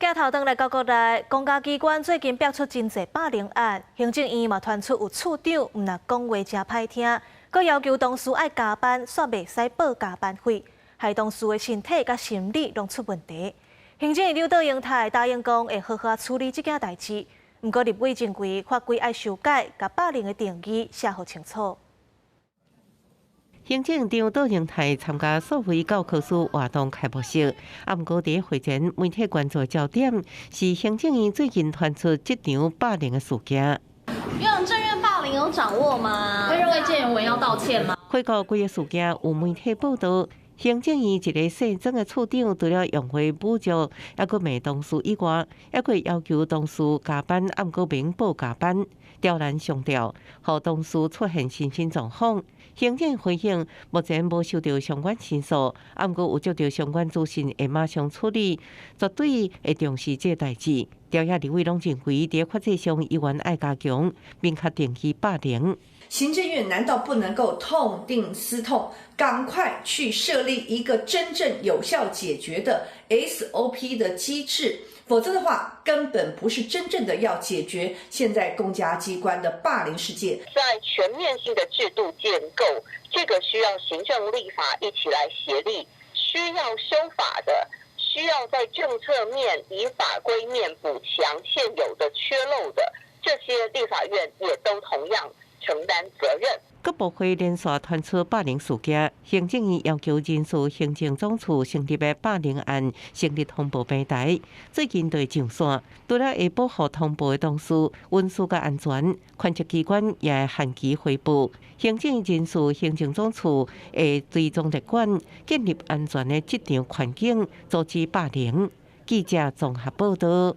镜头转来到国内，公家机关最近爆出真侪霸凌案，行政院嘛传出有处长毋但讲话真歹听，佮要求同事爱加班，煞袂使报加班费，害同事的身体甲心理拢出问题。行政院刘德英台答应讲会好好处理这件代志，不过立委认为法规爱修改，甲霸凌的定义写好清楚。 行政长杜英台参加社会教科书活动开幕式，不过伫会前，媒体关注的焦点是行政院最近传出这场霸凌的事件。院长正院霸凌有掌握吗？会认为建员要道歉吗？回顾规个事件，有媒体报道，行政院一个姓曾的处长除了用话侮辱，还佫骂同事以外，还佫要求同事加班，不过明报加班，刁难上调，互同事出现身心状况。 行政回应，目前无收到相关申诉，不过有接到相关资讯会马上处理，绝对会重视这代志。朝野立委拢认为，伫法制上依然爱加强，明确定义霸凌。行政院难道不能够痛定思痛，赶快去设立一个真正有效解决的 SOP 的机制？ 否则的话，根本不是真正的要解决现在公家机关的霸凌事件。在全面性的制度建构，这个需要行政立法一起来协力，需要修法的，需要在政策面以法规面补强现有的缺漏的，这些立法院也都同样承担责任。 各部会连续传出霸凌事件，行政院要求人事行政总处成立的霸凌案成立通报平台，最近就上线，除了会保护通报的同事运输甲安全，权责机关也会限期回报。行政院人事行政总处会追踪立管，建立安全的职场环境，阻止霸凌。记者综合报道。